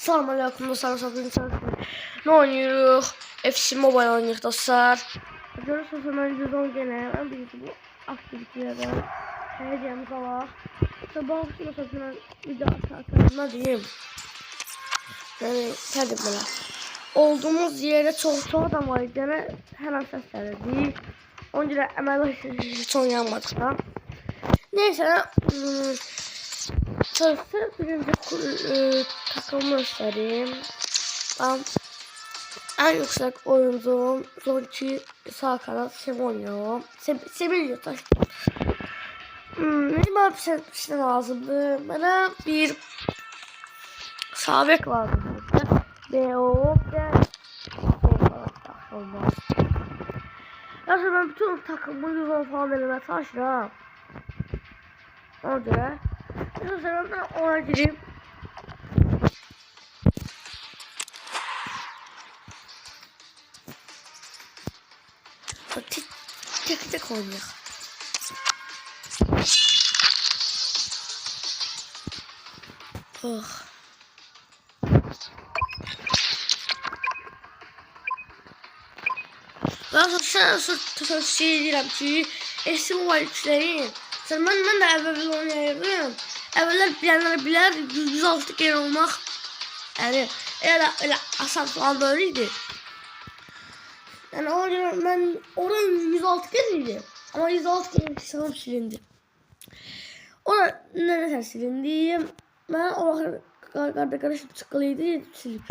Selamünaleyküm dostlar, ne oynuyoruz? FC Mobile oynuyoruz dostlar. Görüyorsunuz hemen 110 gene. Ben birisi bu aktivitelerden hediyemiz var. Sabah mesela video atarım diyeyim. Yani tədbirlə. Olduğumuz yere çok adam var. Gene her an səsləri deyil. Ona görə əməli hiç oynayamadık da. Neyse. Sırası birinci takımı göstereyim. Ben en yüksek oyuncum Zonki sağ kanat Semonyo. Sevilyo taş. Bana bir şey lazımdı. Bana bir sabek lazımdı. B.O. ve olmaz. Gerçi ben bütün takımı 110 falan elime taşıram. Ona göre. Mesela ben ona gireyim. Tek oynayalım. Oh. Ben sana şey diyeyim ki esim var üçlerin. Ben de evvel oynayırdım. Evveler bilenler bilir 106 kere olmak. Yani öyle asan falan böyleydi. Yani orada ben oranın 106 kereydi. Ama 106 kere hesabım silindi. Orada nereden silindi? Ben orada karışıp çıkılıydı silip.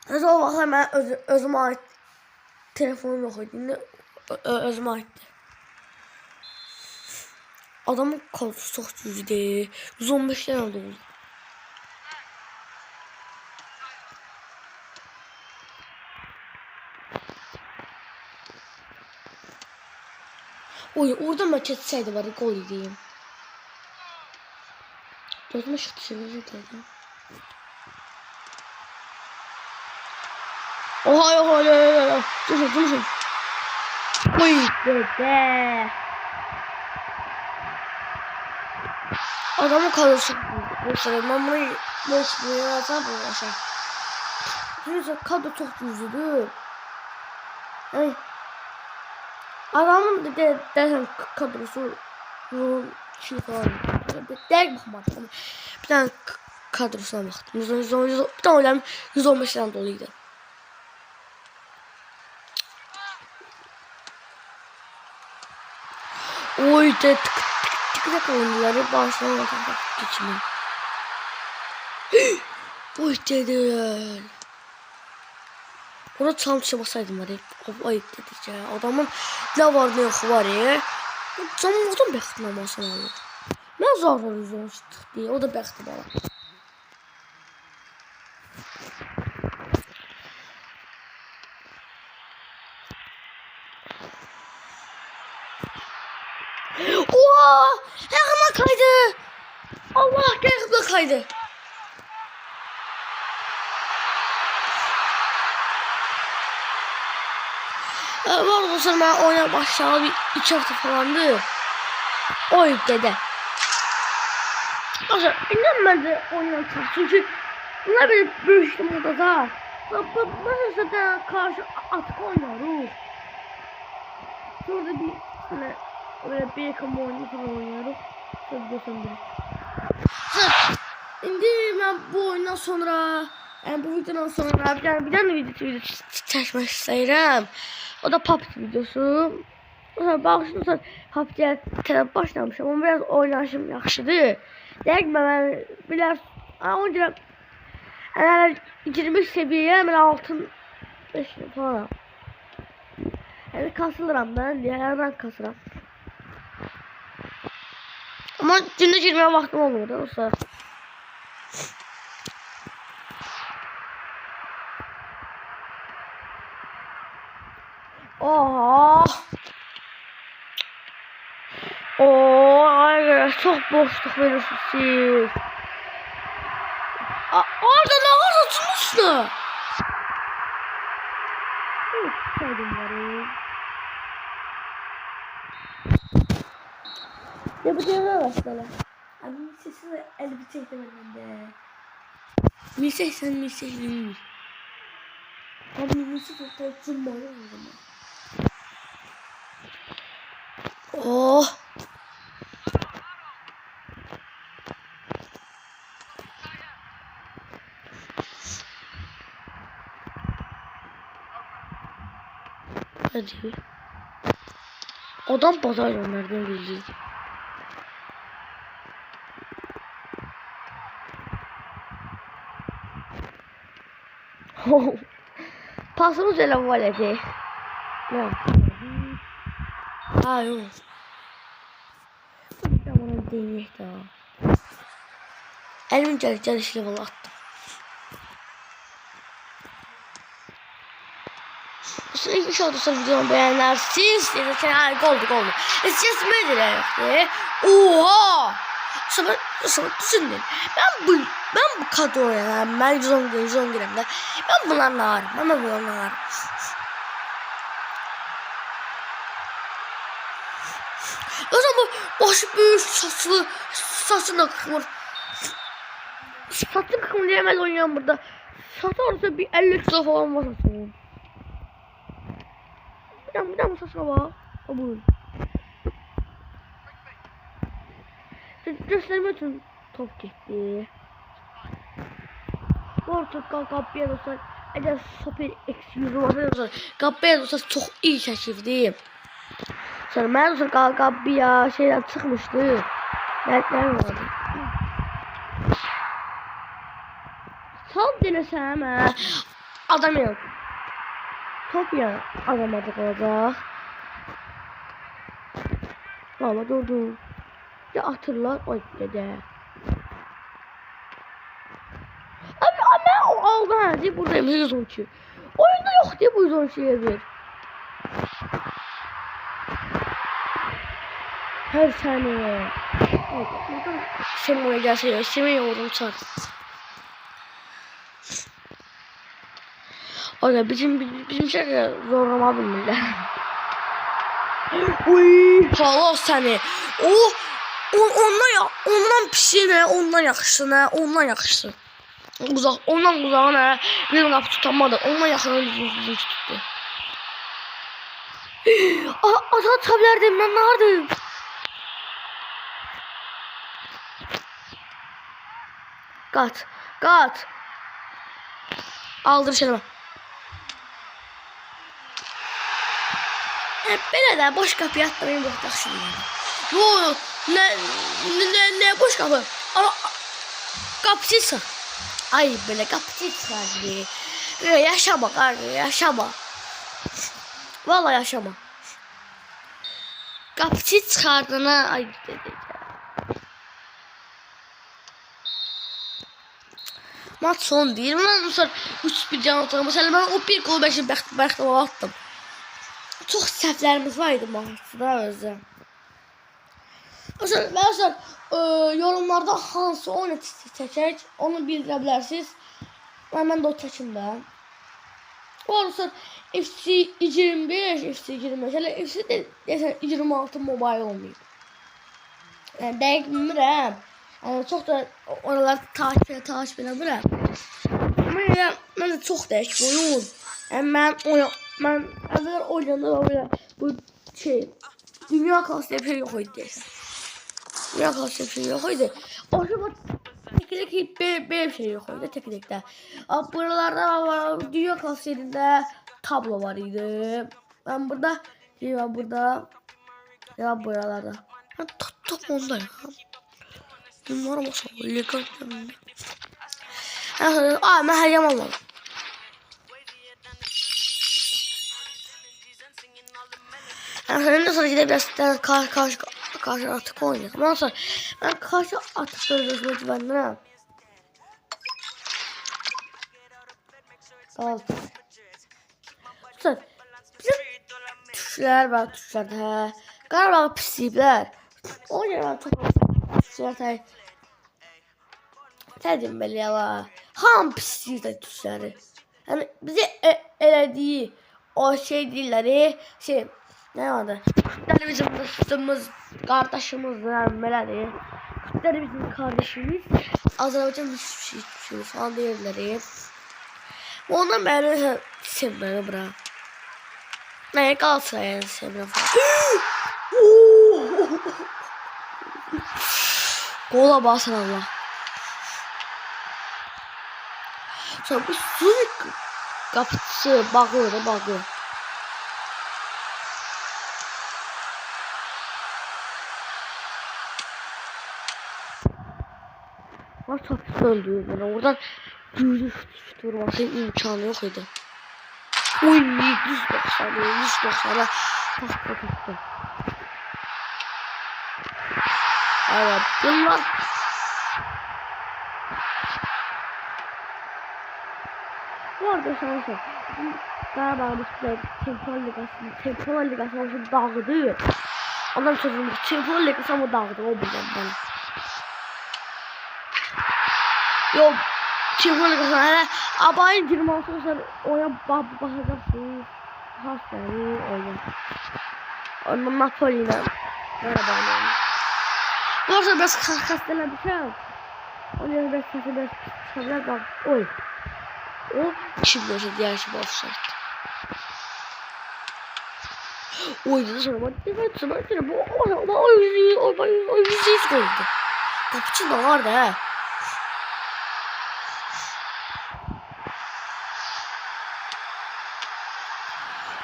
Mesela o vaxtlar mən özümə ait telefonum yox idi. Özümə aitdi. Adamın kalçası çox cüzdür. 115 lira oldu. Oy, orada mən keçsəydi var, gol edeyim. Gözümə şut düşürdüm. Oha yok. Dursun. Oy be. Adamın kalırsa ben bunu boş bıraksam bu aşağı. Çünkü kadro çok düzüdür. Hey. Adamın dersen kadrosu şey falan. Derk bakmadım. Bir tane kadrosuna baktım. Bir tane oynayalım 115 lira doluydu. Oy tık oyuncuları başlamadan geçmeyin. Oy dedi. Ona çalmışa basaydım var ya. Ayıp dedik ya. Adamın ne var ne yok var ya. Canım oradan bəxtinamasını alır. Ne zor var üzerine çıktık diye. O da bəxti bana. Oha! Ayağıma kaydı. Allah ayağıma kaydı. Var olsun ben oyuna başlayalı bir 2 hafta falandı. Oy dede. Arkadaşlar inanmadı oynayacağım çünkü bunlar böyle büyüştüm orada da. Ben zaten karşı atık oynuyoruz. Sonra bir hani öyle bir yakın oynuyoruz. Sonra göstereyim. Şimdi ben bu oyundan sonra yani bu videodan sonra bir tane video çekmek istedim. O da PUBG videosu. Mesela baxışınızda PUBG-yə başlamışam. Ama biraz oynayışım yaxşıdır. Deyək ki, mən biraz ona görə yəni 20 seviyyə mən altın 5 falan. Yəni kasılıram ben. Diğerlerden kasıram. Ama gündə girməyə vaxtım olmur da olsa. Oha. Ay çok boşluk veriyorsunuz siz. Orada ne var atmışsın? Saydım var. Ya bu devre başladı. Abi 1080 elbise çekti benden de. 1080. Abi 1080 tecrübe var o zaman. Oh. Hadi. Adam pazar onlardan bildi. Pasımız elə var idi. Ne? Ha yok. Ben bunu değil daha. Elimin çalışıyla bunu attım. İnşallah videomu beğenirsiniz. Oldu. Siz ne diyorsunuz? Oha! Sonra düşündüm. Ben bu kadroya, ben 110 gramda. Ben bunlarla varım. O zaman başı büyük saçını kıvır. Saçını kıvır diyemez oynayan burada. Saçı orada bir 50 kilo falan var saçının. Bir daha saçına bak. Buyur. Gösterme için top gitti. Orta kapıya dostlar. Eğer soper eksi 100 varsa kapıya dostlar çok iyi şaşırdım. Sonra ben dostlar kapıya şeyler çıkmıştı. Netler vardı. Top denesem ha. Adam yok. Top ya adamadık olacak. Valla durdu. Ya atırlar oy dede. Ama o aldı ha diye buradayım 112. Oyunda yok diye bu 112'ye bir. Her saniye. Senin oraya gelse ya. Senin yorum çar. Orada bizim şey zorlama bilmirler. Uy, halos seni. Ondan pişir ondan yakışsın. Ondan uzağına bizim kapı tutamadı. Ondan yakına bizim tuttu. Ata tabilerdim ben nerede? Kat. Aldır şunu. Belə də boş kapıya atmayın bu taşıyın. Yo ne boş kapı? Kapısı. Ay böyle kapısı var. Yaşama kardeş yaşama. Vallahi yaşama. Kapısı çıkardığına ay dedi. Maç son değil mi? Mesela 3-1 can atdım. Mesela ben o bir gol 5'i bəxtəvər attım. Çox səhvlərimiz var idi maçda özü. Mesela yorumlarda hansı oyunu çəkək, onu bildirə bilərsiniz. Mən də o çəkim də. Olursa FC 25, FC 25, hələ FC deyəsən 26 mobile olmayıb. Yəni dəqiq bilmirəm. Çox da oralar takip edə Ama ya mən də çox dəyişik oyun. Yəni mən əvvəl oynayanda belə bu şey dünya klası bir şey yox idi. Dünya klası bir şey yox idi. O zaman teknik bir şey yox idi teknikdə. Buralarda dünya klası yerində tablo var idi. Ben burada ya buralarda. Ben top onda ya. Bilmiyorum olsa legal. Ben her zaman alalım. Ondan sonra gidebilirsin karşı atık oynayalım. Ondan sonra ben karşı atık özleşmeci benden. Altı. Sonra bizim tuşlar var tuşlarda. Galiba pislikler. O yüzden çok tuşlar Tədim belə yala. Ham pisliklər tuşları. Yani bize elediği o şey değilleri Ne vardı? Kürtler bizim dostumuz, kardeşimiz yani belədir. Kürtler bizim kardeşimiz. Azərbaycan hiçbir şey falan değilleri. Ondan beri sevmeni bırak. Ne kalsa yani sevmeni falan. Gola basın Allah. Sonra bu su kapısı bakıyor. Var tapısı öldü. Yani oradan yüzü vurmasının imkanı yok idi. Oy 190'a taktı. Evet bunlar bu arada arkadaşlar Qarabağ Çempionlar Liqası dağıdı. Ondan sonra Çempionlar Liqası mı dağıdı o bilmem bana. Yok Çempionlar Liqası hele abayın 26 sonra oya bakacaksınız. Hastayı oynar. Ondan Napoli ile Qarabağ'la. Bu arada biraz hastalanmışım. Onun biraz sesi biraz çıkabilir bak. Oy. O kim olsa diğer şey offside. Oynadı sonra bak. Evet sonra bu o yüzdeyiz goldü. Kapıcı da vardı he.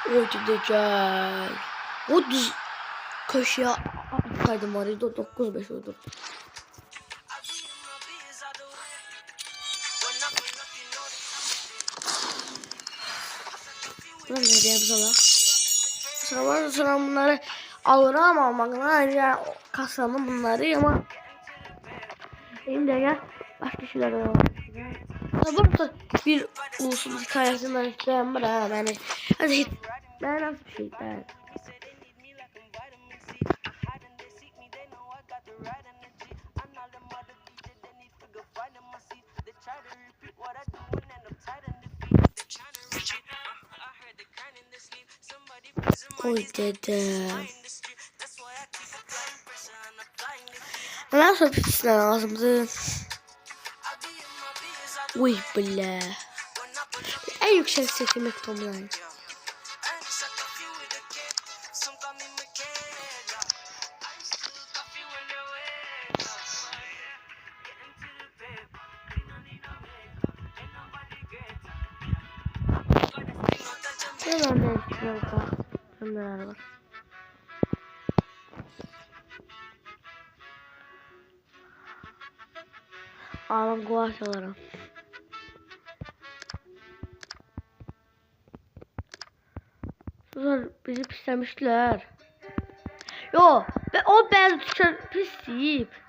Oydu güzel. O düz köşeye kaydım var. 9-5 oldu. Buradan ne diyelim sonra bunları alırım almakla yani kasamı bunları ama şimdi gel başka şeyler var. Burada bir ulusun hikayesinden isteyen var ha yani hadi ben nasıl bir şey ben. Oy dedem. Nasıl pisler lazımdı? Uy bile. En yüksek seçenek tomlayın. Ne var? Neler var? Ağlam kuvaşalarım. Sonra bizi pislemişler. Yo, o ben pis deyip.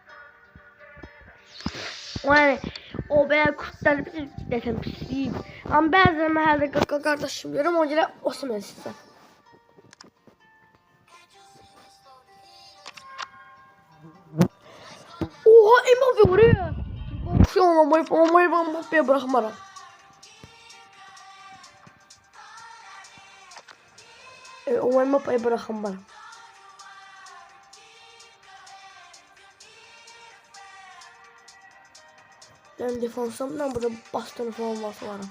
Yani o ben kurtları bizi desem pis deyip. Ama bəzən məhəldə kardeşim görürüm, ona görə o zaman sizə. Oha, Mbappé vuruyor. Mbappé'ye bırakmaram. O Mbappé'ye bırakmaram. Ben defansımdan burada bastonu falan varım.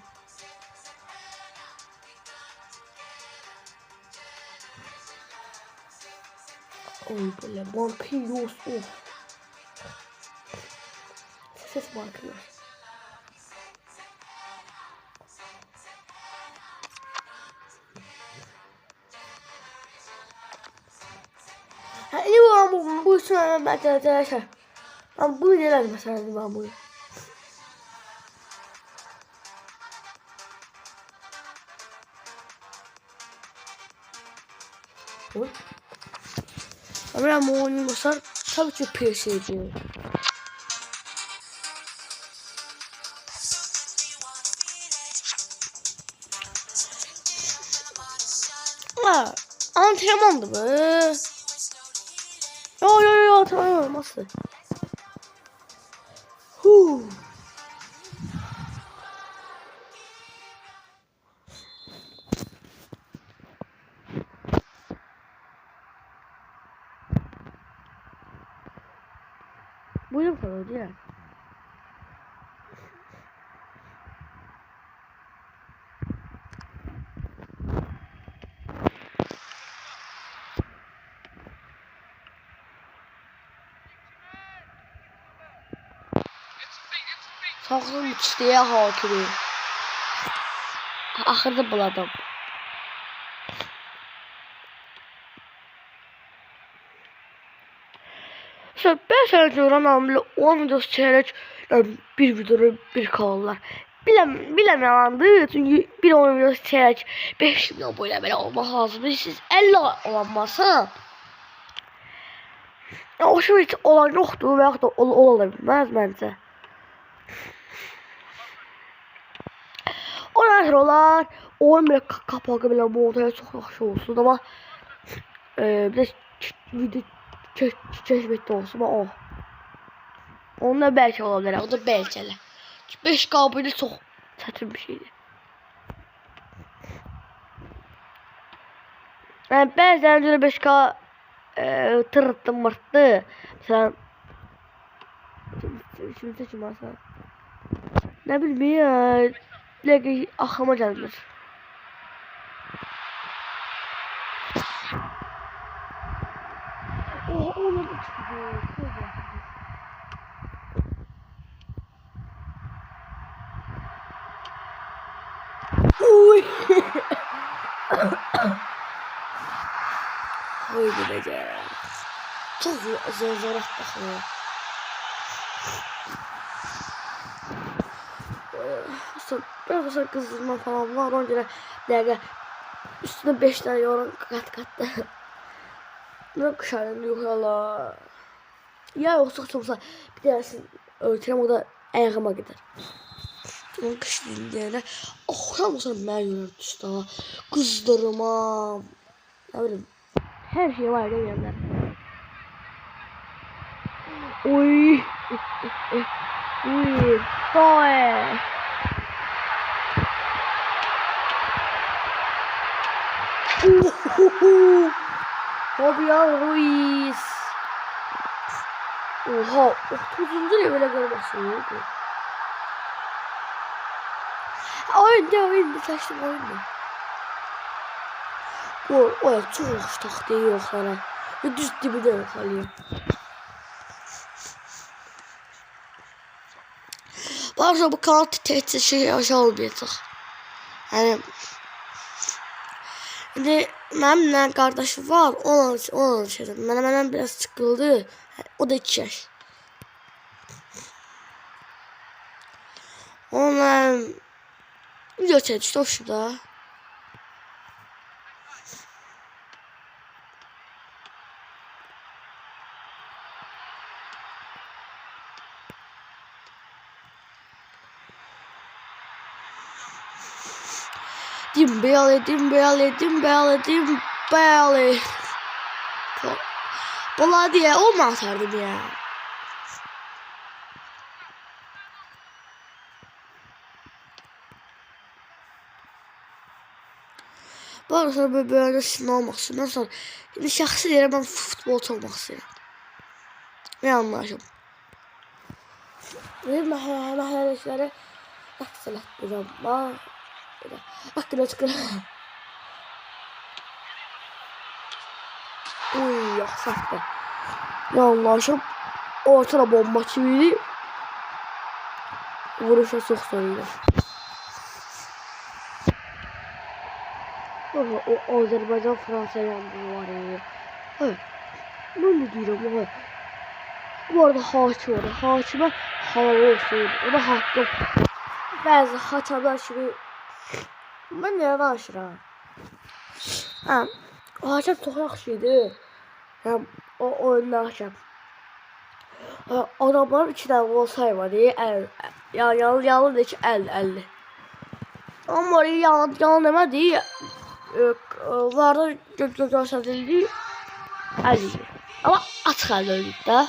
Oy böyle Marquinhos of. Ses Marquinhos. Ha ini bu sana arkadaşlar. Ama bu neler mesela ben bu. Oy. Ama bu oyunu basar tabii ki PS'di. Ha, antrenmandı bu. Yo tamam nasıl? Buyurun falan diye. Sağlam içtiye hakimi. Axırda buladım. Ben sana görən amlı 10 videosu çeyrek bir videoda bir kalırlar. Biləməyəndir çünki bir 10 videosu çeyrek 5 milyon belə olmaq lazımdır. Siz 50 olanmasın. O şey hiç olan yoxdur və yaxud da ola bilməz məncə. Ondan sonra olar oyun belə kapağı belə montaya çox yaxşı olsun amma bir də video keşfetdə olsun o. Onunla bəlkə ola bilər, o da bəlkə elə. 5K belə çox çətin bir şeydir. Yəni bəzən görə 5K tırtdı mırtdı. Məsələn şimdi kim varsa nə bilməyəm dəqiq axlıma gəlmir. Ona da çıxdı. Uy. Oy gidəcək. Çox zor atdıq. Biraz kızdırma falan var. Ona göre dəqiqə üstüne 5 tane yoran kat. Ne kışarım yok hala. Ya yoksa bir tanesini ölçürəm o da ayağıma gider. Onun kış dinleyene oxuyamasa mən yorar düşdü ha. Kızdırmam. Ne bileyim. Her şey var deyirlər. Oy. Uy. Boy. Fabian Ruiz. Oha, 30. levele görmezsin. Oyunda seçtim oyunda. O ya çok hoş taktiği yok lan. Düz dibide yok alıyor. Bazen bu kanat tehdit şey aşağı olmayacak. Yani şimdi benimle kardeşim var, onun şeyden. Məndən biraz sıkıldı. O da 2 yaş. Onunla video çekmişti o şurada. Dimbele. Valla diye o mu atardım ya? Bu arada sonra böyle sınav olmak istiyorum. Sonra şimdi şahsi yere ben futbolcu olmak istiyorum. Ne anlaşım? Benim mahalledekileri aksalat duracağım. Hakkında çıkıyor. Uy yaksaktı. Yanlışım. Ortada bomba çivili. Vuruşa çok sayılır. O Azerbaycan Fransa yandığı var ya. Evet. Ben de diyorum o. Bu arada hakim var. Hakime halal olsun. O da hakkım. Bazı haçalar şimdi ben ne danışıram? O hakem çok yaxşıydı. Hem o oyunda hakem. Adamlar 2 tane gol saymadı. Yalan da ki 50. Ama yalan demədi. Varda göstərildi 50. Ama açıq əldə öldük də.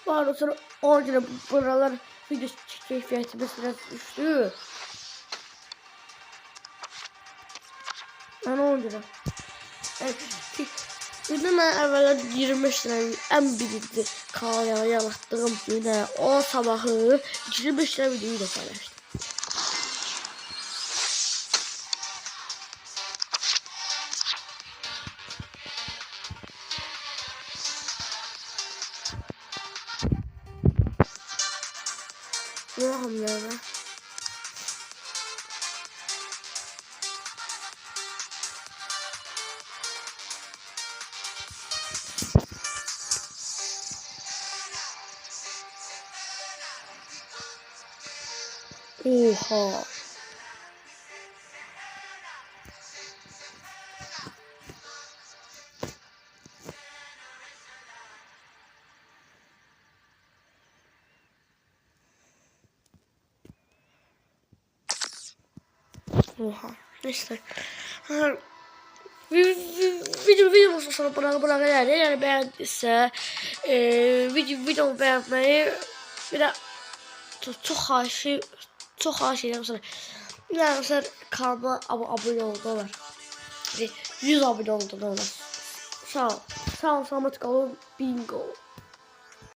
Ondan sonra o günə buralar video keyfiyyətimiz biraz düşdü. Yəni o günə. Günde mən əvvəllər 25 lirə ən birinci kanala yaratdığım günə o sabahı 25 lirə videoyu da paylaşdım. Ne hamle? Oha. Oha. Neyse. Videomu sonra bırak yani beğendiyse videomu beğenmeyi bir de çok xahiş edirəm sonra. Yani mesela kanalıma abone oldular. 100 abone oldular. Sağ ol. Sağ ol, salamat qalın. Bingo.